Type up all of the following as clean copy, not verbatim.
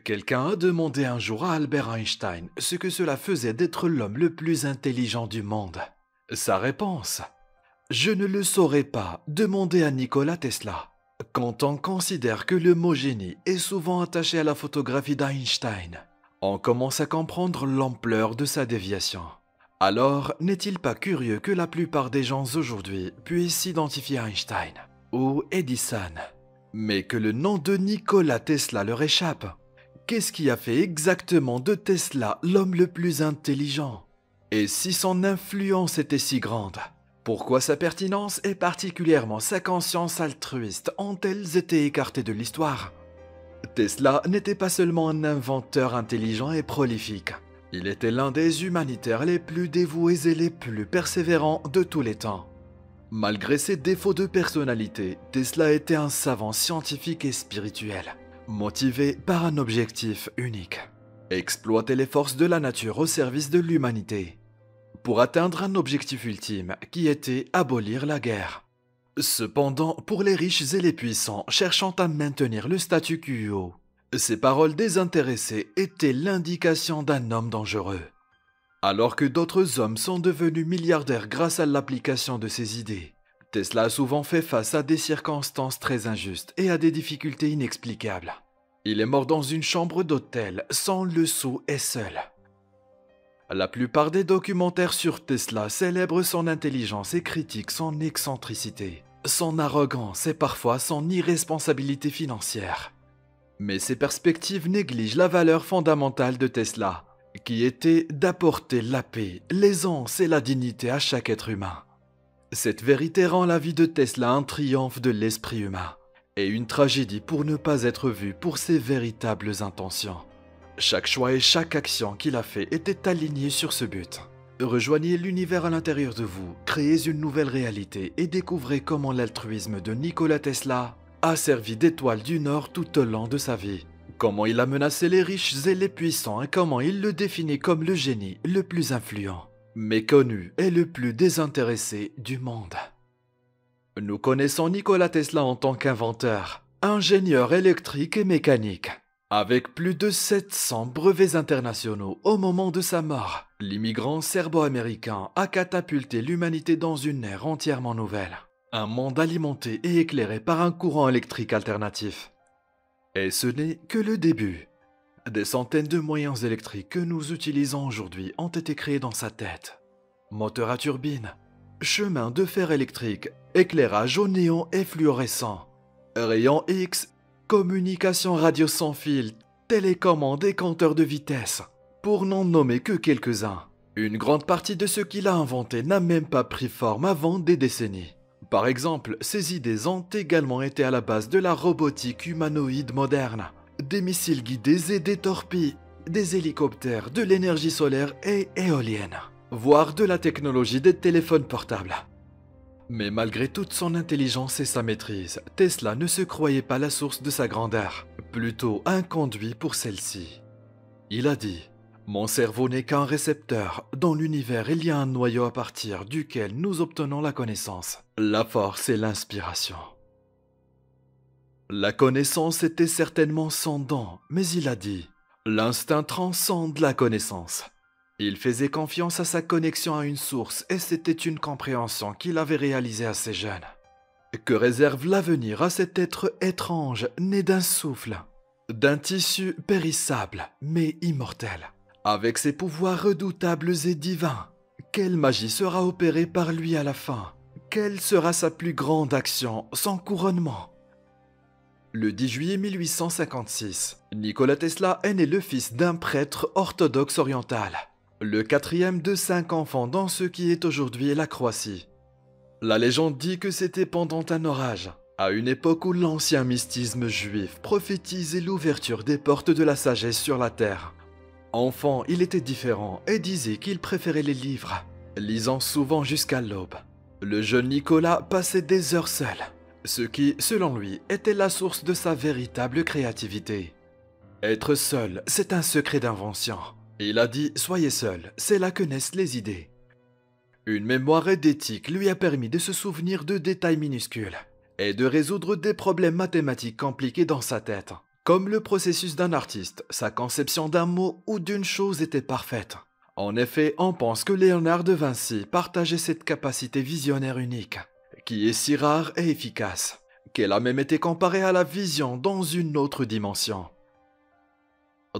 Quelqu'un a demandé un jour à Albert Einstein ce que cela faisait d'être l'homme le plus intelligent du monde. Sa réponse: je ne le saurais pas, demandez à Nikola Tesla. Quand on considère que le mot génie est souvent attaché à la photographie d'Einstein, on commence à comprendre l'ampleur de sa déviation. Alors, n'est-il pas curieux que la plupart des gens aujourd'hui puissent s'identifier à Einstein ou Edison, mais que le nom de Nikola Tesla leur échappe? Qu'est-ce qui a fait exactement de Tesla l'homme le plus intelligent? Et si son influence était si grande, pourquoi sa pertinence et particulièrement sa conscience altruiste ont-elles été écartées de l'histoire? Tesla n'était pas seulement un inventeur intelligent et prolifique, il était l'un des humanitaires les plus dévoués et les plus persévérants de tous les temps. Malgré ses défauts de personnalité, Tesla était un savant scientifique et spirituel, motivé par un objectif unique: exploiter les forces de la nature au service de l'humanité, pour atteindre un objectif ultime qui était abolir la guerre. Cependant, pour les riches et les puissants cherchant à maintenir le statu quo, ces paroles désintéressées étaient l'indication d'un homme dangereux. Alors que d'autres hommes sont devenus milliardaires grâce à l'application de ses idées, Tesla a souvent fait face à des circonstances très injustes et à des difficultés inexplicables. Il est mort dans une chambre d'hôtel, sans le sou et seul. La plupart des documentaires sur Tesla célèbrent son intelligence et critiquent son excentricité, son arrogance et parfois son irresponsabilité financière. Mais ces perspectives négligent la valeur fondamentale de Tesla, qui était d'apporter la paix, l'aisance et la dignité à chaque être humain. Cette vérité rend la vie de Tesla un triomphe de l'esprit humain, et une tragédie pour ne pas être vu pour ses véritables intentions. Chaque choix et chaque action qu'il a fait était aligné sur ce but. Rejoignez l'univers à l'intérieur de vous, créez une nouvelle réalité et découvrez comment l'altruisme de Nikola Tesla a servi d'étoile du Nord tout au long de sa vie. Comment il a menacé les riches et les puissants et comment il le définit comme le génie le plus influent, méconnu et le plus désintéressé du monde. Nous connaissons Nikola Tesla en tant qu'inventeur, ingénieur électrique et mécanique. Avec plus de 700 brevets internationaux au moment de sa mort, l'immigrant serbo-américain a catapulté l'humanité dans une ère entièrement nouvelle. Un monde alimenté et éclairé par un courant électrique alternatif. Et ce n'est que le début. Des centaines de moyens électriques que nous utilisons aujourd'hui ont été créés dans sa tête. Moteur à turbine, chemin de fer électrique, éclairage au néon et fluorescent, rayons X, communication radio sans fil, télécommande et compteur de vitesse, pour n'en nommer que quelques-uns. Une grande partie de ce qu'il a inventé n'a même pas pris forme avant des décennies. Par exemple, ces idées ont également été à la base de la robotique humanoïde moderne, des missiles guidés et des torpilles, des hélicoptères, de l'énergie solaire et éolienne, voire de la technologie des téléphones portables. Mais malgré toute son intelligence et sa maîtrise, Tesla ne se croyait pas la source de sa grandeur, plutôt un conduit pour celle-ci. Il a dit: mon cerveau n'est qu'un récepteur. Dans l'univers, il y a un noyau à partir duquel nous obtenons la connaissance, la force et l'inspiration. La connaissance était certainement son don, mais il a dit: l'instinct transcende la connaissance. Il faisait confiance à sa connexion à une source et c'était une compréhension qu'il avait réalisée assez jeune. Que réserve l'avenir à cet être étrange, né d'un souffle, d'un tissu périssable, mais immortel, avec ses pouvoirs redoutables et divins? Quelle magie sera opérée par lui à la fin? Quelle sera sa plus grande action, son couronnement? Le 10 juillet 1856, Nikola Tesla est né le fils d'un prêtre orthodoxe oriental, le quatrième de 5 enfants dans ce qui est aujourd'hui la Croatie. La légende dit que c'était pendant un orage, à une époque où l'ancien mystisme juif prophétisait l'ouverture des portes de la sagesse sur la terre. Enfant, il était différent et disait qu'il préférait les livres, lisant souvent jusqu'à l'aube. Le jeune Nicolas passait des heures seul, ce qui, selon lui, était la source de sa véritable créativité. Être seul, c'est un secret d'invention. Il a dit: soyez seul, c'est là que naissent les idées. Une mémoire édétique lui a permis de se souvenir de détails minuscules et de résoudre des problèmes mathématiques compliqués dans sa tête. Comme le processus d'un artiste, sa conception d'un mot ou d'une chose était parfaite. En effet, on pense que Léonard de Vinci partageait cette capacité visionnaire unique, qui est si rare et efficace, qu'elle a même été comparée à la vision dans une autre dimension.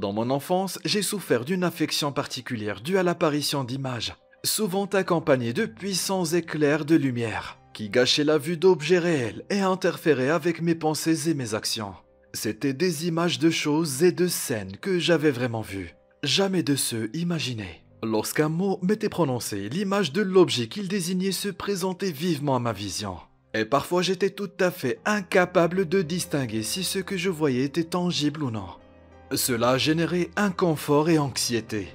Dans mon enfance, j'ai souffert d'une affection particulière due à l'apparition d'images, souvent accompagnées de puissants éclairs de lumière, qui gâchaient la vue d'objets réels et interféraient avec mes pensées et mes actions. C'étaient des images de choses et de scènes que j'avais vraiment vues, jamais de ceux imaginés. Lorsqu'un mot m'était prononcé, l'image de l'objet qu'il désignait se présentait vivement à ma vision. Et parfois j'étais tout à fait incapable de distinguer si ce que je voyais était tangible ou non. Cela a généré inconfort et anxiété.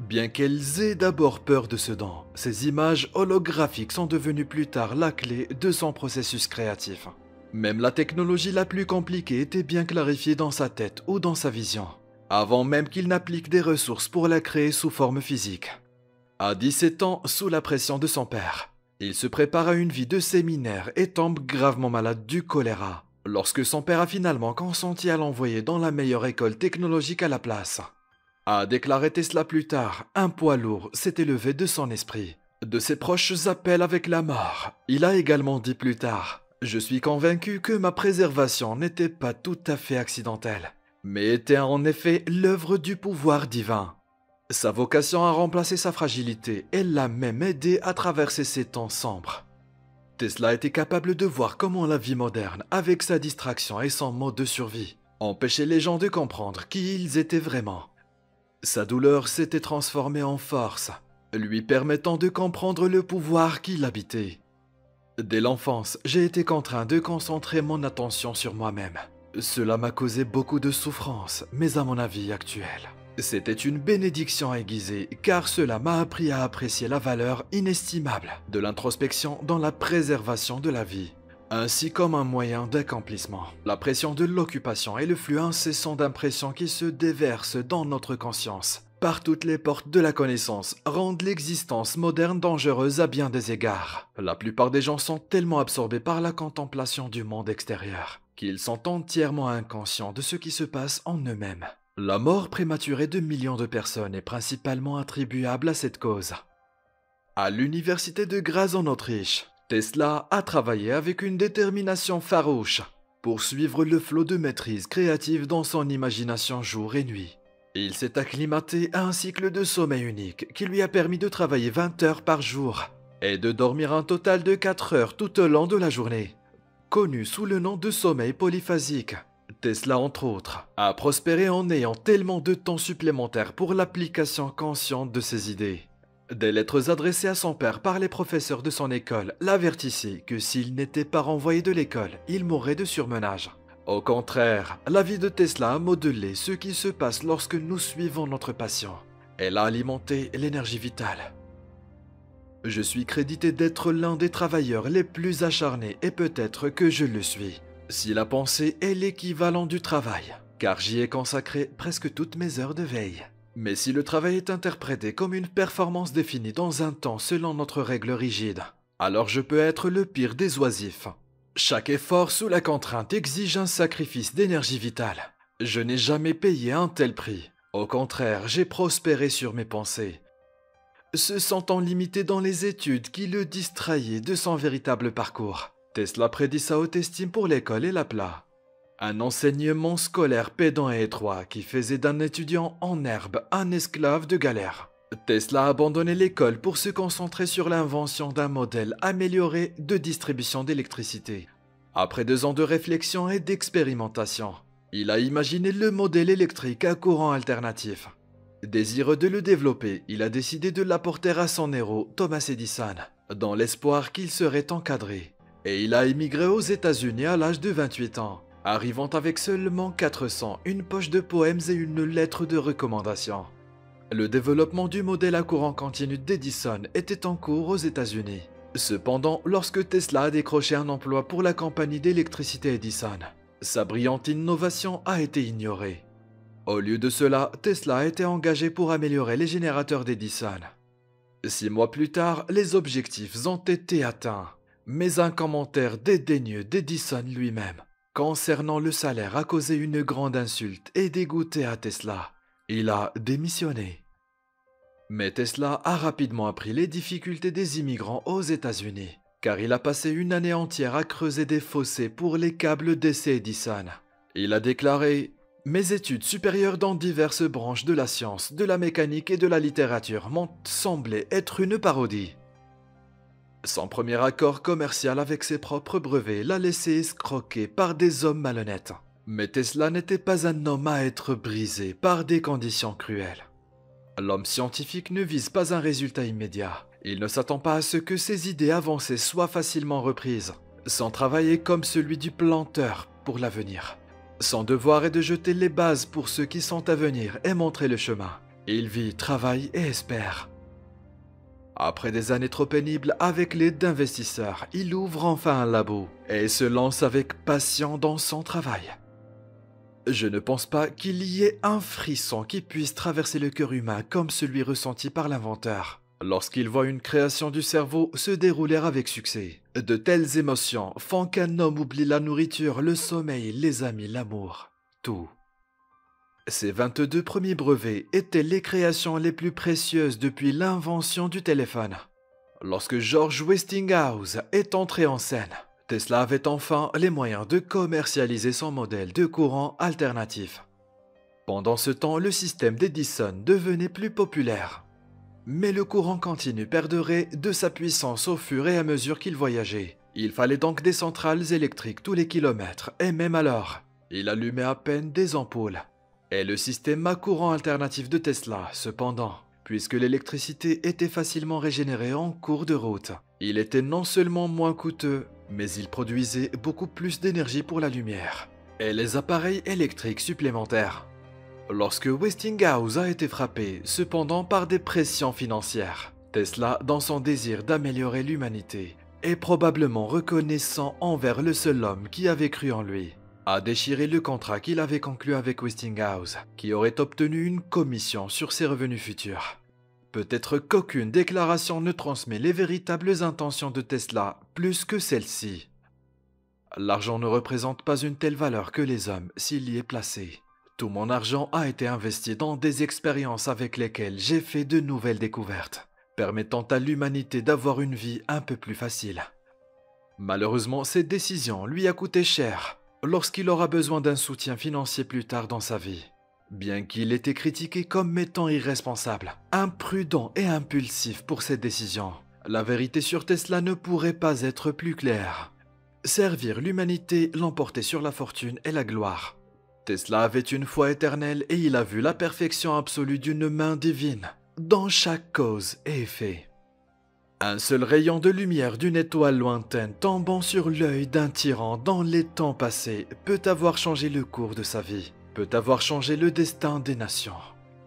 Bien qu'elles aient d'abord peur de ce don, ces images holographiques sont devenues plus tard la clé de son processus créatif. Même la technologie la plus compliquée était bien clarifiée dans sa tête ou dans sa vision, avant même qu'il n'applique des ressources pour la créer sous forme physique. À 17 ans, sous la pression de son père, il se prépare à une vie de séminaire et tombe gravement malade du choléra, lorsque son père a finalement consenti à l'envoyer dans la meilleure école technologique à la place. A déclaré Tesla plus tard, un poids lourd s'est élevé de son esprit. De ses proches appels avec la mort, il a également dit plus tard: « Je suis convaincu que ma préservation n'était pas tout à fait accidentelle, mais était en effet l'œuvre du pouvoir divin. » Sa vocation a remplacé sa fragilité et l'a même aidé à traverser ces temps sombres. Tesla était capable de voir comment la vie moderne, avec sa distraction et son mode de survie, empêchait les gens de comprendre qui ils étaient vraiment. Sa douleur s'était transformée en force, lui permettant de comprendre le pouvoir qui l'habitait. Dès l'enfance, j'ai été contraint de concentrer mon attention sur moi-même. Cela m'a causé beaucoup de souffrance, mais à mon avis actuel, c'était une bénédiction aiguisée, car cela m'a appris à apprécier la valeur inestimable de l'introspection dans la préservation de la vie, ainsi comme un moyen d'accomplissement. La pression de l'occupation et le flux incessant d'impressions qui se déversent dans notre conscience par toutes les portes de la connaissance rendent l'existence moderne dangereuse à bien des égards. La plupart des gens sont tellement absorbés par la contemplation du monde extérieur qu'ils sont entièrement inconscients de ce qui se passe en eux-mêmes. La mort prématurée de millions de personnes est principalement attribuable à cette cause. À l'université de Graz en Autriche, Tesla a travaillé avec une détermination farouche pour suivre le flot de maîtrise créative dans son imagination jour et nuit. Il s'est acclimaté à un cycle de sommeil unique qui lui a permis de travailler 20 heures par jour et de dormir un total de 4 heures tout au long de la journée. Connu sous le nom de sommeil polyphasique, Tesla, entre autres, a prospéré en ayant tellement de temps supplémentaire pour l'application consciente de ses idées. Des lettres adressées à son père par les professeurs de son école l'avertissaient que s'il n'était pas renvoyé de l'école, il mourrait de surmenage. Au contraire, la vie de Tesla a modelé ce qui se passe lorsque nous suivons notre passion. Elle a alimenté l'énergie vitale. Je suis crédité d'être l'un des travailleurs les plus acharnés et peut-être que je le suis, si la pensée est l'équivalent du travail, car j'y ai consacré presque toutes mes heures de veille. Mais si le travail est interprété comme une performance définie dans un temps selon notre règle rigide, alors je peux être le pire des oisifs. Chaque effort sous la contrainte exige un sacrifice d'énergie vitale. Je n'ai jamais payé un tel prix. Au contraire, j'ai prospéré sur mes pensées, se sentant limité dans les études qui le distrayaient de son véritable parcours. Tesla prédit sa haute estime pour l'école et l'appelant un enseignement scolaire pédant et étroit qui faisait d'un étudiant en herbe un esclave de galère. Tesla a abandonné l'école pour se concentrer sur l'invention d'un modèle amélioré de distribution d'électricité. Après 2 ans de réflexion et d'expérimentation, il a imaginé le modèle électrique à courant alternatif. Désireux de le développer, il a décidé de l'apporter à son héros, Thomas Edison, dans l'espoir qu'il serait encadré. Et il a émigré aux États-Unis à l'âge de 28 ans, arrivant avec seulement 400, une poche de poèmes et une lettre de recommandation. Le développement du modèle à courant continu d'Edison était en cours aux États-Unis. Cependant, lorsque Tesla a décroché un emploi pour la compagnie d'électricité Edison, sa brillante innovation a été ignorée. Au lieu de cela, Tesla a été engagé pour améliorer les générateurs d'Edison. 6 mois plus tard, les objectifs ont été atteints, mais un commentaire dédaigneux d'Edison lui-même concernant le salaire a causé une grande insulte et dégoûté à Tesla. Il a démissionné. Mais Tesla a rapidement appris les difficultés des immigrants aux États-Unis, car il a passé une année entière à creuser des fossés pour les câbles d'essai Edison. Il a déclaré « Mes études supérieures dans diverses branches de la science, de la mécanique et de la littérature m'ont semblé être une parodie. » Son premier accord commercial avec ses propres brevets l'a laissé escroquer par des hommes malhonnêtes. Mais Tesla n'était pas un homme à être brisé par des conditions cruelles. L'homme scientifique ne vise pas un résultat immédiat. Il ne s'attend pas à ce que ses idées avancées soient facilement reprises. Son travail est comme celui du planteur pour l'avenir. Son devoir est de jeter les bases pour ceux qui sont à venir et montrer le chemin. Il vit, travaille et espère. Après des années trop pénibles avec l'aide d'investisseurs, il ouvre enfin un labo et se lance avec passion dans son travail. Je ne pense pas qu'il y ait un frisson qui puisse traverser le cœur humain comme celui ressenti par l'inventeur lorsqu'il voit une création du cerveau se dérouler avec succès. De telles émotions font qu'un homme oublie la nourriture, le sommeil, les amis, l'amour, tout. Ces 22 premiers brevets étaient les créations les plus précieuses depuis l'invention du téléphone. Lorsque George Westinghouse est entré en scène, Tesla avait enfin les moyens de commercialiser son modèle de courant alternatif. Pendant ce temps, le système d'Edison devenait plus populaire. Mais le courant continu perdrait de sa puissance au fur et à mesure qu'il voyageait. Il fallait donc des centrales électriques tous les kilomètres, et même alors, il allumait à peine des ampoules. Et le système à courant alternatif de Tesla, cependant, puisque l'électricité était facilement régénérée en cours de route, il était non seulement moins coûteux, mais il produisait beaucoup plus d'énergie pour la lumière et les appareils électriques supplémentaires. Lorsque Westinghouse a été frappé, cependant, par des pressions financières, Tesla, dans son désir d'améliorer l'humanité, et probablement reconnaissant envers le seul homme qui avait cru en lui, a déchiré le contrat qu'il avait conclu avec Westinghouse, qui aurait obtenu une commission sur ses revenus futurs. Peut-être qu'aucune déclaration ne transmet les véritables intentions de Tesla plus que celle-ci. L'argent ne représente pas une telle valeur que les hommes s'il y est placé. Tout mon argent a été investi dans des expériences avec lesquelles j'ai fait de nouvelles découvertes, permettant à l'humanité d'avoir une vie un peu plus facile. Malheureusement, cette décision lui a coûté cher lorsqu'il aura besoin d'un soutien financier plus tard dans sa vie. Bien qu'il ait été critiqué comme étant irresponsable, imprudent et impulsif pour cette décision, la vérité sur Tesla ne pourrait pas être plus claire. Servir l'humanité l'emportait sur la fortune et la gloire. Tesla avait une foi éternelle et il a vu la perfection absolue d'une main divine dans chaque cause et effet. Un seul rayon de lumière d'une étoile lointaine tombant sur l'œil d'un tyran dans les temps passés peut avoir changé le cours de sa vie, peut avoir changé le destin des nations,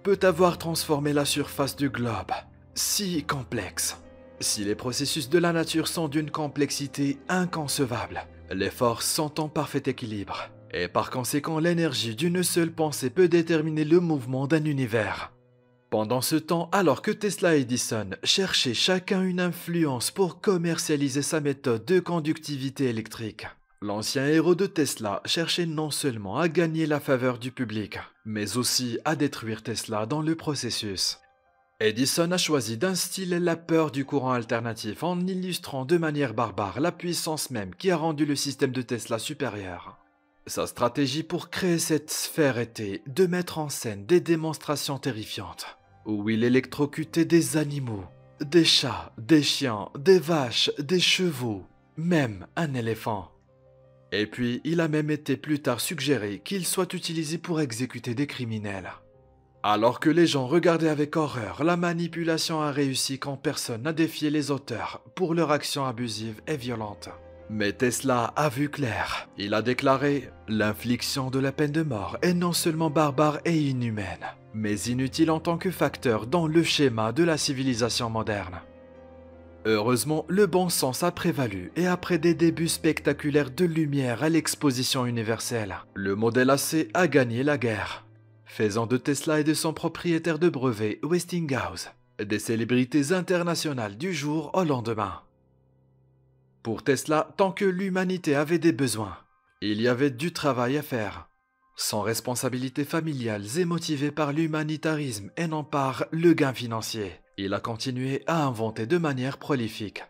peut avoir transformé la surface du globe, si complexe. Si les processus de la nature sont d'une complexité inconcevable, les forces sont en parfait équilibre, et par conséquent l'énergie d'une seule pensée peut déterminer le mouvement d'un univers. Pendant ce temps, alors que Tesla et Edison cherchaient chacun une influence pour commercialiser sa méthode de conductivité électrique, l'ancien héros de Tesla cherchait non seulement à gagner la faveur du public, mais aussi à détruire Tesla dans le processus. Edison a choisi d'instiller la peur du courant alternatif en illustrant de manière barbare la puissance même qui a rendu le système de Tesla supérieur. Sa stratégie pour créer cette sphère était de mettre en scène des démonstrations terrifiantes, où il électrocutait des animaux, des chats, des chiens, des vaches, des chevaux, même un éléphant. Et puis, il a même été plus tard suggéré qu'il soit utilisé pour exécuter des criminels. Alors que les gens regardaient avec horreur, la manipulation a réussi quand personne n'a défié les auteurs pour leur action abusive et violente. Mais Tesla a vu clair. Il a déclaré « L'infliction de la peine de mort est non seulement barbare et inhumaine, mais inutile en tant que facteur dans le schéma de la civilisation moderne. » Heureusement, le bon sens a prévalu et après des débuts spectaculaires de lumière à l'exposition universelle, le modèle AC a gagné la guerre, faisant de Tesla et de son propriétaire de brevet, Westinghouse, des célébrités internationales du jour au lendemain. Pour Tesla, tant que l'humanité avait des besoins, Il y avait du travail à faire. Sans responsabilités familiales et motivé par l'humanitarisme et non par le gain financier, il a continué à inventer de manière prolifique.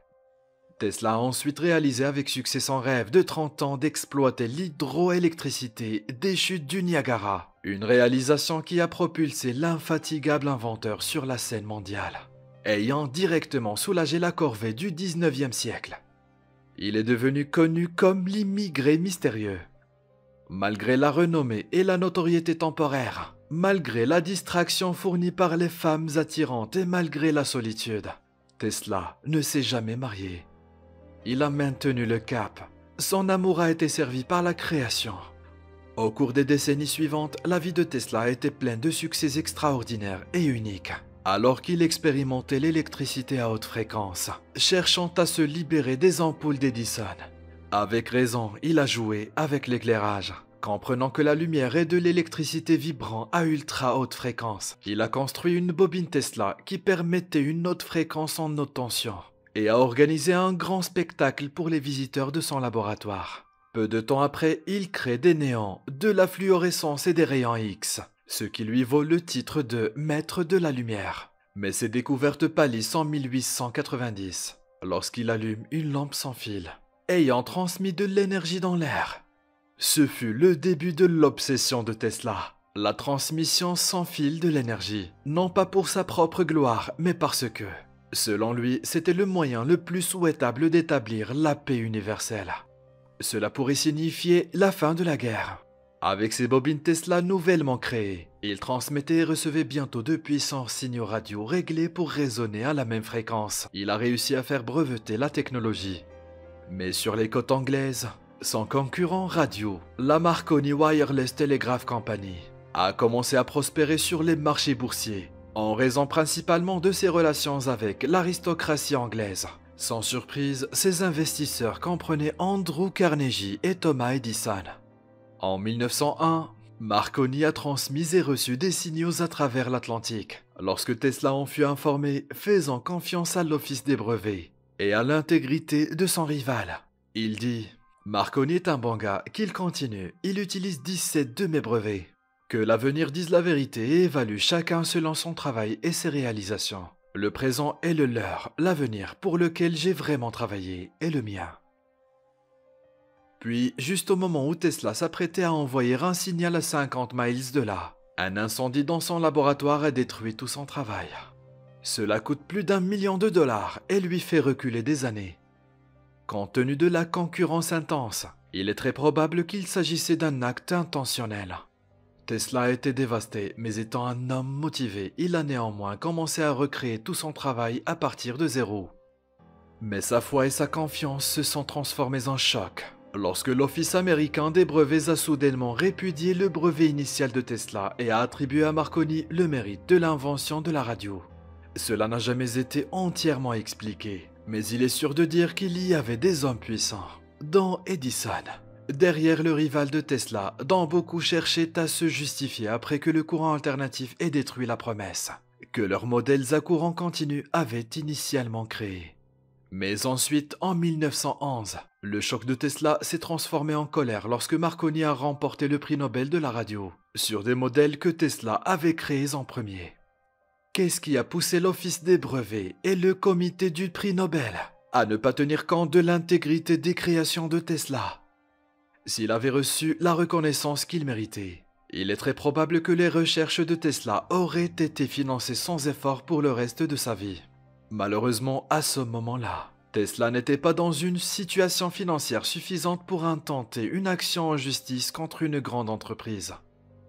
Tesla a ensuite réalisé avec succès son rêve de 30 ans d'exploiter l'hydroélectricité des chutes du Niagara, une réalisation qui a propulsé l'infatigable inventeur sur la scène mondiale, ayant directement soulagé la corvée du 19e siècle. Il est devenu connu comme l'immigré mystérieux. Malgré la renommée et la notoriété temporaire, malgré la distraction fournie par les femmes attirantes et malgré la solitude, Tesla ne s'est jamais marié. Il a maintenu le cap. Son amour a été servi par la création. Au cours des décennies suivantes, la vie de Tesla a été pleine de succès extraordinaires et uniques. Alors qu'il expérimentait l'électricité à haute fréquence, cherchant à se libérer des ampoules d'Edison. Avec raison, il a joué avec l'éclairage. Comprenant que la lumière est de l'électricité vibrant à ultra haute fréquence, il a construit une bobine Tesla qui permettait une haute fréquence en haute tension et a organisé un grand spectacle pour les visiteurs de son laboratoire. Peu de temps après, il crée des néons, de la fluorescence et des rayons X, ce qui lui vaut le titre de maître de la lumière. Mais ses découvertes pâlissent en 1890, lorsqu'il allume une lampe sans fil, ayant transmis de l'énergie dans l'air. Ce fut le début de l'obsession de Tesla, la transmission sans fil de l'énergie, non pas pour sa propre gloire, mais parce que, selon lui, c'était le moyen le plus souhaitable d'établir la paix universelle. Cela pourrait signifier la fin de la guerre. Avec ses bobines Tesla nouvellement créées, il transmettait et recevait bientôt de puissants signaux radio réglés pour résonner à la même fréquence. Il a réussi à faire breveter la technologie. Mais sur les côtes anglaises, son concurrent radio, la Marconi Wireless Telegraph Company, a commencé à prospérer sur les marchés boursiers, en raison principalement de ses relations avec l'aristocratie anglaise. Sans surprise, ses investisseurs comprenaient Andrew Carnegie et Thomas Edison. En 1901, Marconi a transmis et reçu des signaux à travers l'Atlantique, lorsque Tesla en fut informé, faisant confiance à l'Office des brevets et à l'intégrité de son rival. Il dit « Marconi est un bon gars, qu'il continue, il utilise 17 de mes brevets. Que l'avenir dise la vérité et évalue chacun selon son travail et ses réalisations. Le présent est le leur, l'avenir pour lequel j'ai vraiment travaillé est le mien. » Puis, juste au moment où Tesla s'apprêtait à envoyer un signal à 50 miles de là, un incendie dans son laboratoire a détruit tout son travail. Cela coûte plus d'1 million de dollars et lui fait reculer des années. Compte tenu de la concurrence intense, il est très probable qu'il s'agissait d'un acte intentionnel. Tesla a été dévasté, mais étant un homme motivé, il a néanmoins commencé à recréer tout son travail à partir de zéro. Mais sa foi et sa confiance se sont transformées en choc lorsque l'Office américain des brevets a soudainement répudié le brevet initial de Tesla et a attribué à Marconi le mérite de l'invention de la radio. Cela n'a jamais été entièrement expliqué, mais il est sûr de dire qu'il y avait des hommes puissants, dont Edison, derrière le rival de Tesla, dont beaucoup cherchaient à se justifier après que le courant alternatif ait détruit la promesse que leurs modèles à courant continu avaient initialement créée. Mais ensuite, en 1911, le choc de Tesla s'est transformé en colère lorsque Marconi a remporté le prix Nobel de la radio sur des modèles que Tesla avait créés en premier. Qu'est-ce qui a poussé l'Office des brevets et le comité du prix Nobel à ne pas tenir compte de l'intégrité des créations de Tesla? S'il avait reçu la reconnaissance qu'il méritait, il est très probable que les recherches de Tesla auraient été financées sans effort pour le reste de sa vie. Malheureusement, à ce moment-là, Tesla n'était pas dans une situation financière suffisante pour intenter une action en justice contre une grande entreprise.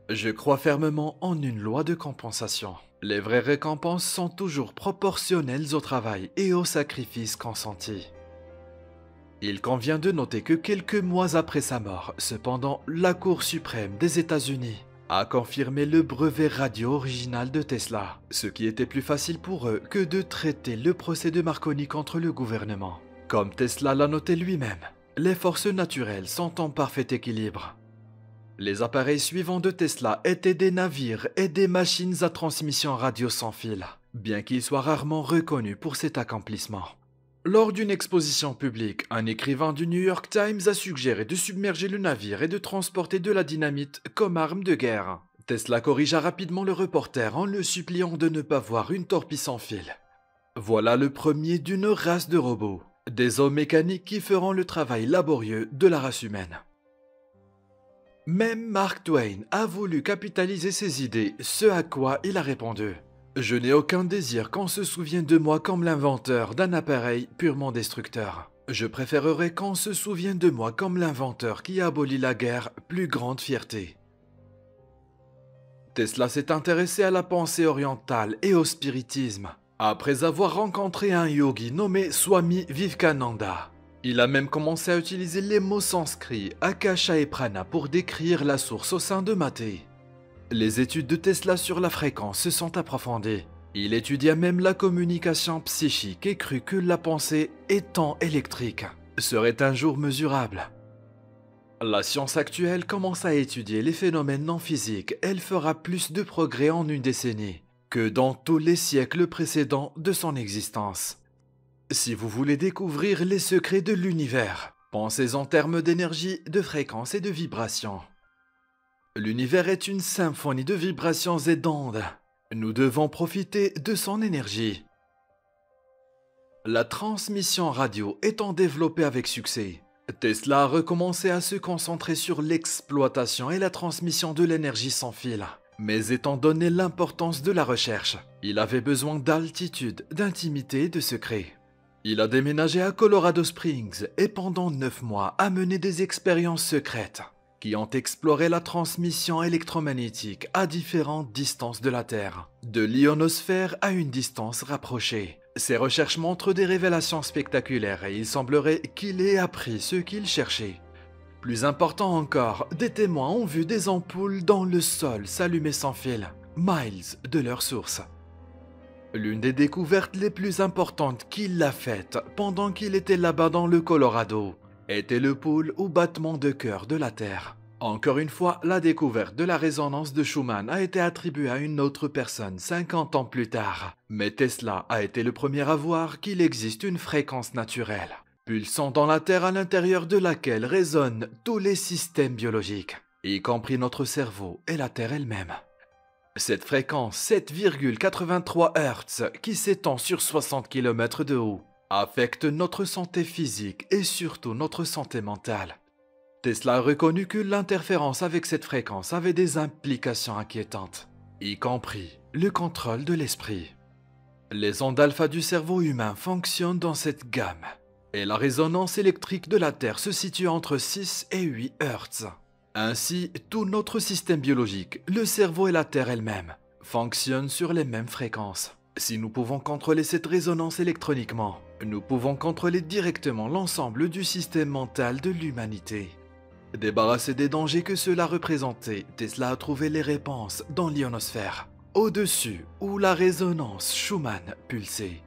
Je crois fermement en une loi de compensation. Les vraies récompenses sont toujours proportionnelles au travail et aux sacrifices consentis. Il convient de noter que quelques mois après sa mort, cependant, la Cour suprême des États-Unis a confirmé le brevet radio original de Tesla, ce qui était plus facile pour eux que de traiter le procès de Marconi contre le gouvernement. Comme Tesla l'a noté lui-même, les forces naturelles sont en parfait équilibre. Les appareils suivants de Tesla étaient des navires et des machines à transmission radio sans fil, bien qu'ils soient rarement reconnus pour cet accomplissement. Lors d'une exposition publique, un écrivain du New York Times a suggéré de submerger le navire et de transporter de la dynamite comme arme de guerre. Tesla corrigea rapidement le reporter en le suppliant de ne pas voir une torpille sans fil. Voilà le premier d'une race de robots, des hommes mécaniques qui feront le travail laborieux de la race humaine. Même Mark Twain a voulu capitaliser ses idées, ce à quoi il a répondu. Je n'ai aucun désir qu'on se souvienne de moi comme l'inventeur d'un appareil purement destructeur. Je préférerais qu'on se souvienne de moi comme l'inventeur qui a aboli la guerre, plus grande fierté. Tesla s'est intéressé à la pensée orientale et au spiritisme, après avoir rencontré un yogi nommé Swami Vivekananda. Il a même commencé à utiliser les mots sanscrits Akasha et Prana pour décrire la source au sein de Maté. Les études de Tesla sur la fréquence se sont approfondies. Il étudia même la communication psychique et crut que la pensée, étant électrique, serait un jour mesurable. La science actuelle commence à étudier les phénomènes non physiques. Elle fera plus de progrès en une décennie que dans tous les siècles précédents de son existence. Si vous voulez découvrir les secrets de l'univers, pensez en termes d'énergie, de fréquence et de vibration. L'univers est une symphonie de vibrations et d'ondes. Nous devons profiter de son énergie. La transmission radio étant développée avec succès, Tesla a recommencé à se concentrer sur l'exploitation et la transmission de l'énergie sans fil. Mais étant donné l'importance de la recherche, il avait besoin d'altitude, d'intimité et de secret. Il a déménagé à Colorado Springs et pendant 9 mois a mené des expériences secrètes qui ont exploré la transmission électromagnétique à différentes distances de la Terre, de l'ionosphère à une distance rapprochée. Ces recherches montrent des révélations spectaculaires et il semblerait qu'il ait appris ce qu'il cherchait. Plus important encore, des témoins ont vu des ampoules dans le sol s'allumer sans fil, miles de leur source. L'une des découvertes les plus importantes qu'il a faites pendant qu'il était là-bas dans le Colorado était le pôle ou battement de cœur de la Terre. Encore une fois, la découverte de la résonance de Schumann a été attribuée à une autre personne 50 ans plus tard. Mais Tesla a été le premier à voir qu'il existe une fréquence naturelle, pulsant dans la Terre à l'intérieur de laquelle résonnent tous les systèmes biologiques, y compris notre cerveau et la Terre elle-même. Cette fréquence 7,83 Hz qui s'étend sur 60 km de haut affecte notre santé physique et surtout notre santé mentale. Tesla a reconnu que l'interférence avec cette fréquence avait des implications inquiétantes, y compris le contrôle de l'esprit. Les ondes alpha du cerveau humain fonctionnent dans cette gamme, et la résonance électrique de la Terre se situe entre 6 et 8 Hz. Ainsi, tout notre système biologique, le cerveau et la Terre elle-même, fonctionnent sur les mêmes fréquences. Si nous pouvons contrôler cette résonance électroniquement, nous pouvons contrôler directement l'ensemble du système mental de l'humanité. Débarrassé des dangers que cela représentait, Tesla a trouvé les réponses dans l'ionosphère, au-dessus où la résonance Schumann pulsait.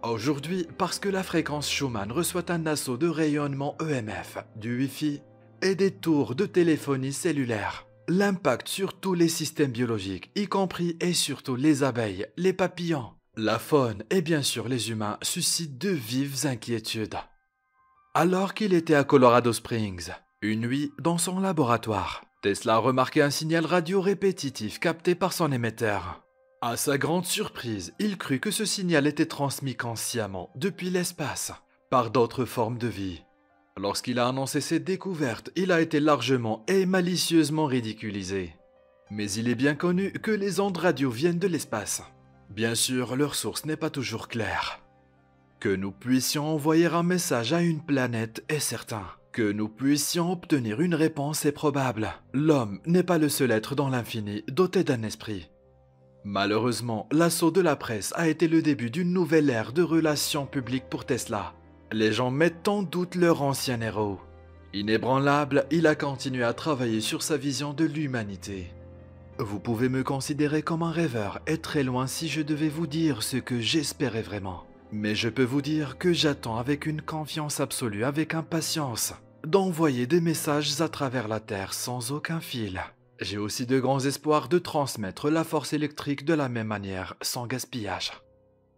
Aujourd'hui, parce que la fréquence Schumann reçoit un assaut de rayonnement EMF, du Wi-Fi et des tours de téléphonie cellulaire, l'impact sur tous les systèmes biologiques, y compris et surtout les abeilles, les papillons, la faune et bien sûr les humains, suscite de vives inquiétudes. Alors qu'il était à Colorado Springs, une nuit dans son laboratoire, Tesla a remarqué un signal radio répétitif capté par son émetteur. À sa grande surprise, il crut que ce signal était transmis consciemment depuis l'espace, par d'autres formes de vie. Lorsqu'il a annoncé cette découverte, il a été largement et malicieusement ridiculisé. Mais il est bien connu que les ondes radio viennent de l'espace. Bien sûr, leur source n'est pas toujours claire. Que nous puissions envoyer un message à une planète est certain. Que nous puissions obtenir une réponse est probable. L'homme n'est pas le seul être dans l'infini doté d'un esprit. Malheureusement, l'assaut de la presse a été le début d'une nouvelle ère de relations publiques pour Tesla. Les gens mettent en doute leur ancien héros. Inébranlable, il a continué à travailler sur sa vision de l'humanité. Vous pouvez me considérer comme un rêveur et très loin si je devais vous dire ce que j'espérais vraiment. Mais je peux vous dire que j'attends avec une confiance absolue, avec impatience, d'envoyer des messages à travers la Terre sans aucun fil. J'ai aussi de grands espoirs de transmettre la force électrique de la même manière, sans gaspillage.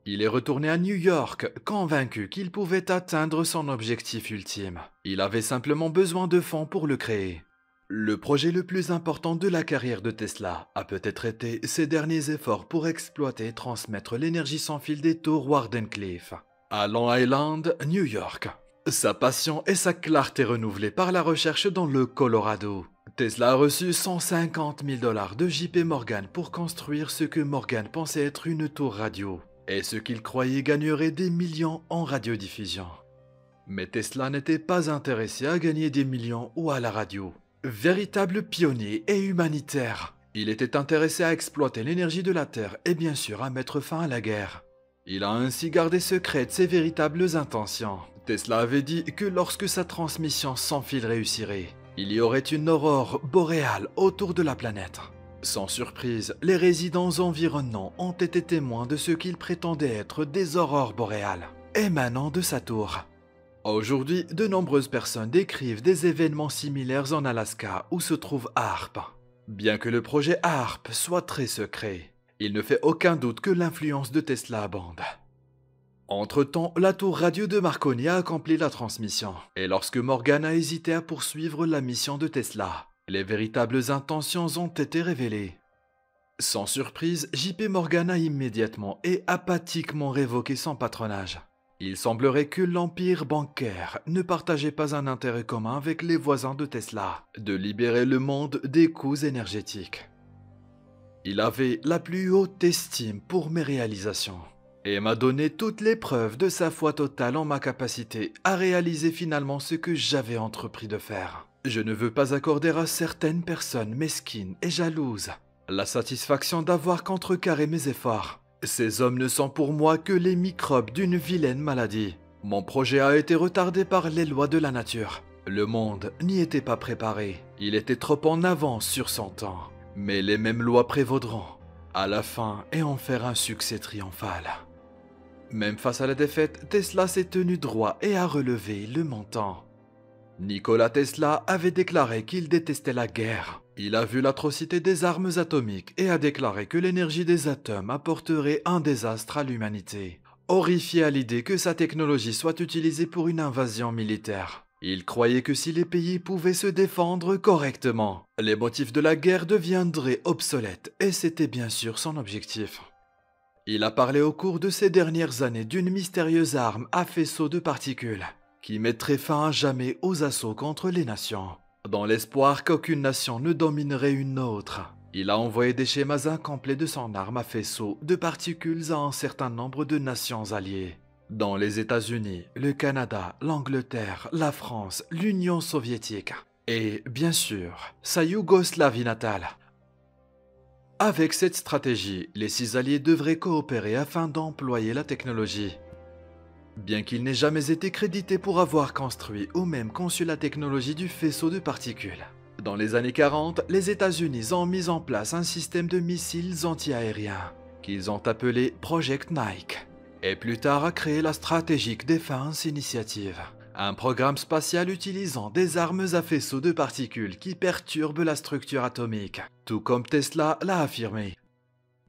Il est retourné à New York, convaincu qu'il pouvait atteindre son objectif ultime. Il avait simplement besoin de fonds pour le créer. Le projet le plus important de la carrière de Tesla a peut-être été ses derniers efforts pour exploiter et transmettre l'énergie sans fil des tours Wardenclyffe, à Long Island, New York. Sa passion et sa clarté renouvelées par la recherche dans le Colorado. Tesla a reçu 150 000 $ de JP Morgan pour construire ce que Morgan pensait être une tour radio, et ce qu'il croyait gagnerait des millions en radiodiffusion. Mais Tesla n'était pas intéressé à gagner des millions ou à la radio. Véritable pionnier et humanitaire, il était intéressé à exploiter l'énergie de la Terre et bien sûr à mettre fin à la guerre. Il a ainsi gardé secrètes ses véritables intentions. Tesla avait dit que lorsque sa transmission sans fil réussirait, il y aurait une aurore boréale autour de la planète. Sans surprise, les résidents environnants ont été témoins de ce qu'ils prétendaient être des aurores boréales, émanant de sa tour. Aujourd'hui, de nombreuses personnes décrivent des événements similaires en Alaska où se trouve HAARP. Bien que le projet HAARP soit très secret, il ne fait aucun doute que l'influence de Tesla abonde. Entre-temps, la tour radio de Marconi a accompli la transmission, et lorsque Morgan a hésité à poursuivre la mission de Tesla, les véritables intentions ont été révélées. Sans surprise, JP Morgan a immédiatement et apathiquement révoqué son patronage. Il semblerait que l'empire bancaire ne partageait pas un intérêt commun avec les voisins de Tesla, de libérer le monde des coûts énergétiques. Il avait la plus haute estime pour mes réalisations, et m'a donné toutes les preuves de sa foi totale en ma capacité à réaliser finalement ce que j'avais entrepris de faire. Je ne veux pas accorder à certaines personnes mesquines et jalouses la satisfaction d'avoir contrecarré mes efforts. Ces hommes ne sont pour moi que les microbes d'une vilaine maladie. Mon projet a été retardé par les lois de la nature. Le monde n'y était pas préparé. Il était trop en avance sur son temps. Mais les mêmes lois prévaudront à la fin et en faire un succès triomphal. Même face à la défaite, Tesla s'est tenu droit et a relevé le montant. Nikola Tesla avait déclaré qu'il détestait la guerre. Il a vu l'atrocité des armes atomiques et a déclaré que l'énergie des atomes apporterait un désastre à l'humanité. Horrifié à l'idée que sa technologie soit utilisée pour une invasion militaire, il croyait que si les pays pouvaient se défendre correctement, les motifs de la guerre deviendraient obsolètes et c'était bien sûr son objectif. Il a parlé au cours de ces dernières années d'une mystérieuse arme à faisceau de particules qui mettrait fin à jamais aux assauts contre les nations. Dans l'espoir qu'aucune nation ne dominerait une autre, il a envoyé des schémas incomplets de son arme à faisceau de particules à un certain nombre de nations alliées. Dans les États-Unis, le Canada, l'Angleterre, la France, l'Union soviétique et, bien sûr, sa Yougoslavie natale. Avec cette stratégie, les 6 alliés devraient coopérer afin d'employer la technologie. Bien qu'il n'ait jamais été crédité pour avoir construit ou même conçu la technologie du faisceau de particules. Dans les années 40, les États-Unis ont mis en place un système de missiles anti-aériens qu'ils ont appelé Project Nike, et plus tard a créé la Strategic Defense Initiative, un programme spatial utilisant des armes à faisceau de particules qui perturbent la structure atomique, tout comme Tesla l'a affirmé.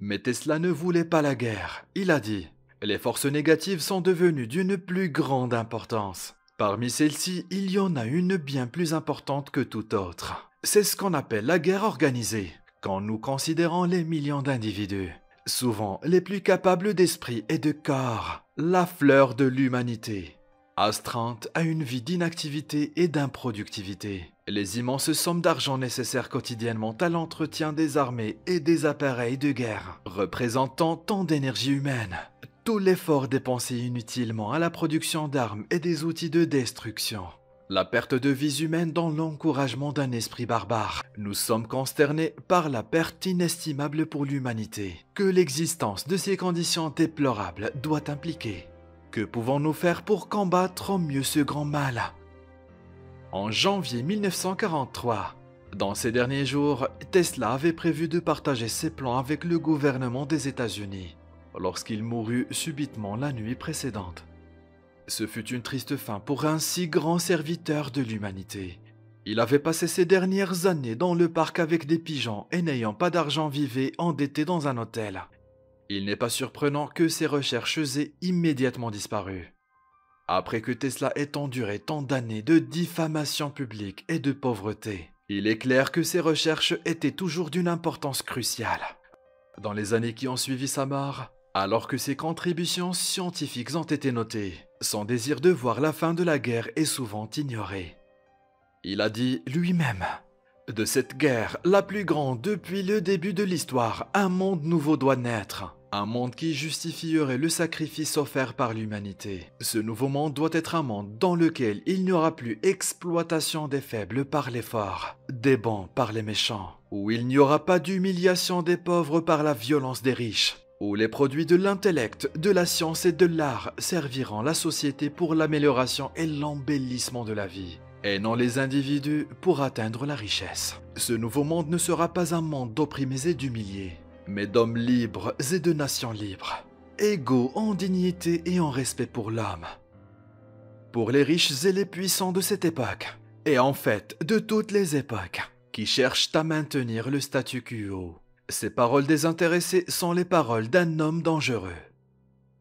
Mais Tesla ne voulait pas la guerre, il a dit. Les forces négatives sont devenues d'une plus grande importance. Parmi celles-ci, il y en a une bien plus importante que toute autre. C'est ce qu'on appelle la guerre organisée, quand nous considérons les millions d'individus, souvent les plus capables d'esprit et de corps, la fleur de l'humanité, astreinte à une vie d'inactivité et d'improductivité. Les immenses sommes d'argent nécessaires quotidiennement à l'entretien des armées et des appareils de guerre, représentant tant d'énergie humaine. Tout l'effort dépensé inutilement à la production d'armes et des outils de destruction. La perte de vies humaines dans l'encouragement d'un esprit barbare. Nous sommes consternés par la perte inestimable pour l'humanité que l'existence de ces conditions déplorables doit impliquer. Que pouvons-nous faire pour combattre au mieux ce grand mal? En janvier 1943, dans ces derniers jours, Tesla avait prévu de partager ses plans avec le gouvernement des États-Unis. Lorsqu'il mourut subitement la nuit précédente. Ce fut une triste fin pour un si grand serviteur de l'humanité. Il avait passé ses dernières années dans le parc avec des pigeons et n'ayant pas d'argent vivait endetté dans un hôtel. Il n'est pas surprenant que ses recherches aient immédiatement disparu. Après que Tesla ait enduré tant d'années de diffamation publique et de pauvreté, il est clair que ses recherches étaient toujours d'une importance cruciale. Dans les années qui ont suivi sa mort, alors que ses contributions scientifiques ont été notées, son désir de voir la fin de la guerre est souvent ignoré. Il a dit lui-même: « De cette guerre, la plus grande depuis le début de l'histoire, un monde nouveau doit naître. Un monde qui justifierait le sacrifice offert par l'humanité. Ce nouveau monde doit être un monde dans lequel il n'y aura plus exploitation des faibles par les forts, des bons par les méchants, où il n'y aura pas d'humiliation des pauvres par la violence des riches, où les produits de l'intellect, de la science et de l'art serviront la société pour l'amélioration et l'embellissement de la vie, et non les individus pour atteindre la richesse. Ce nouveau monde ne sera pas un monde d'opprimés et d'humiliés, mais d'hommes libres et de nations libres, égaux en dignité et en respect pour l'homme. Pour les riches et les puissants de cette époque, et en fait de toutes les époques, qui cherchent à maintenir le statu quo, ces paroles désintéressées sont les paroles d'un homme dangereux.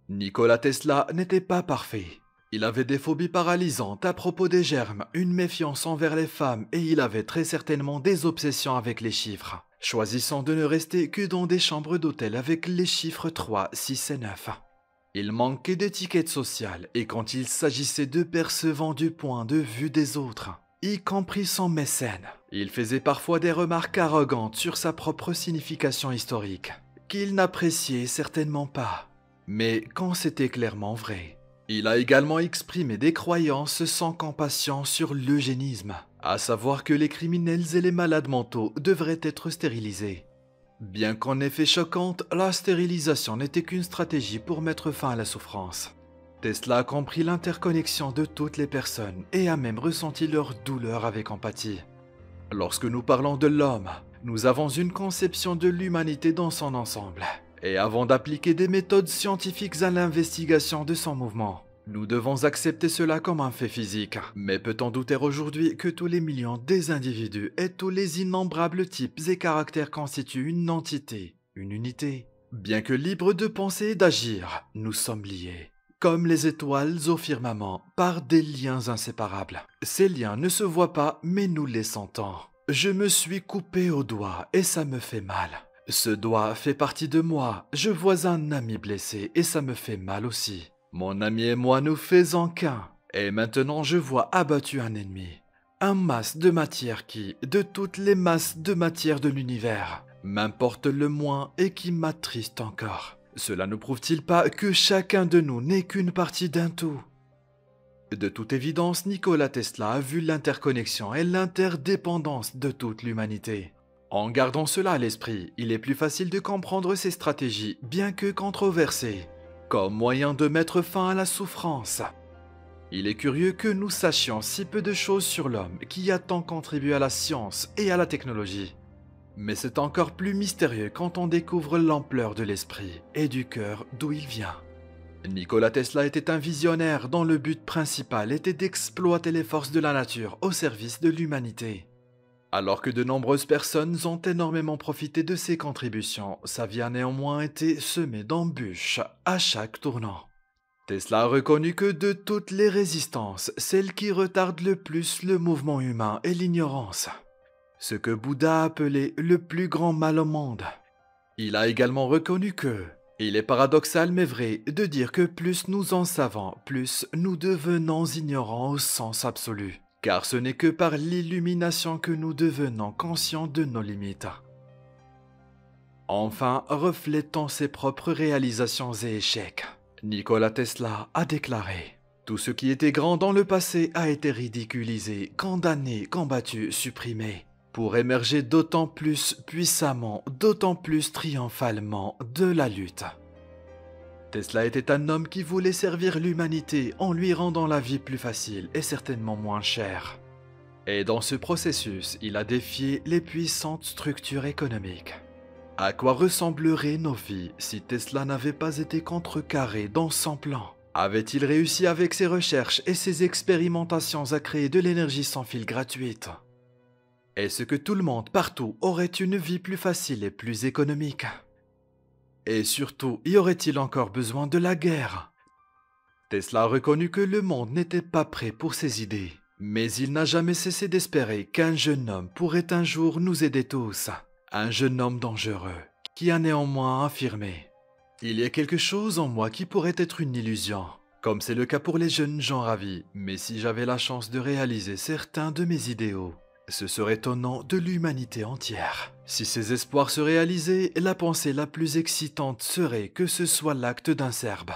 Nikola Tesla n'était pas parfait. Il avait des phobies paralysantes à propos des germes, une méfiance envers les femmes et il avait très certainement des obsessions avec les chiffres, choisissant de ne rester que dans des chambres d'hôtel avec les chiffres 3, 6 et 9. Il manquait d'étiquette sociale et quand il s'agissait de percevant du point de vue des autres, y compris son mécène, il faisait parfois des remarques arrogantes sur sa propre signification historique, qu'il n'appréciait certainement pas, mais quand c'était clairement vrai. Il a également exprimé des croyances sans compassion sur l'eugénisme, à savoir que les criminels et les malades mentaux devraient être stérilisés. Bien qu'en effet choquante, la stérilisation n'était qu'une stratégie pour mettre fin à la souffrance. Tesla a compris l'interconnexion de toutes les personnes et a même ressenti leur douleur avec empathie. Lorsque nous parlons de l'homme, nous avons une conception de l'humanité dans son ensemble. Et avant d'appliquer des méthodes scientifiques à l'investigation de son mouvement, nous devons accepter cela comme un fait physique. Mais peut-on douter aujourd'hui que tous les millions des individus et tous les innombrables types et caractères constituent une entité, une unité? Bien que libres de penser et d'agir, nous sommes liés, comme les étoiles au firmament, par des liens inséparables. Ces liens ne se voient pas, mais nous les sentons. Je me suis coupé au doigt et ça me fait mal. Ce doigt fait partie de moi, je vois un ami blessé et ça me fait mal aussi. Mon ami et moi nous faisons qu'un, et maintenant je vois abattu un ennemi. Un masse de matière qui, de toutes les masses de matière de l'univers, m'importe le moins et qui m'attriste encore. Cela ne prouve-t-il pas que chacun de nous n'est qu'une partie d'un tout? De toute évidence, Nikola Tesla a vu l'interconnexion et l'interdépendance de toute l'humanité. En gardant cela à l'esprit, il est plus facile de comprendre ces stratégies, bien que controversées, comme moyen de mettre fin à la souffrance. Il est curieux que nous sachions si peu de choses sur l'homme qui a tant contribué à la science et à la technologie. Mais c'est encore plus mystérieux quand on découvre l'ampleur de l'esprit et du cœur d'où il vient. Nikola Tesla était un visionnaire dont le but principal était d'exploiter les forces de la nature au service de l'humanité. Alors que de nombreuses personnes ont énormément profité de ses contributions, sa vie a néanmoins été semée d'embûches à chaque tournant. Tesla a reconnu que de toutes les résistances, celle qui retarde le plus le mouvement humain est l'ignorance. Ce que Bouddha a appelé le plus grand mal au monde. Il a également reconnu que, il est paradoxal mais vrai de dire que plus nous en savons, plus nous devenons ignorants au sens absolu. Car ce n'est que par l'illumination que nous devenons conscients de nos limites. Enfin, reflétant ses propres réalisations et échecs, Nikola Tesla a déclaré: « Tout ce qui était grand dans le passé a été ridiculisé, condamné, combattu, supprimé, pour émerger d'autant plus puissamment, d'autant plus triomphalement de la lutte. » Tesla était un homme qui voulait servir l'humanité en lui rendant la vie plus facile et certainement moins chère. Et dans ce processus, il a défié les puissantes structures économiques. À quoi ressembleraient nos vies si Tesla n'avait pas été contrecarré dans son plan? Avait-il réussi avec ses recherches et ses expérimentations à créer de l'énergie sans fil gratuite? Est-ce que tout le monde partout aurait une vie plus facile et plus économique? Et surtout, y aurait-il encore besoin de la guerre? Tesla reconnut que le monde n'était pas prêt pour ses idées. Mais il n'a jamais cessé d'espérer qu'un jeune homme pourrait un jour nous aider tous. Un jeune homme dangereux, qui a néanmoins affirmé: il y a quelque chose en moi qui pourrait être une illusion, comme c'est le cas pour les jeunes gens ravis, mais si j'avais la chance de réaliser certains de mes idéaux, ce serait au nom de l'humanité entière. Si ces espoirs se réalisaient, la pensée la plus excitante serait que ce soit l'acte d'un Serbe.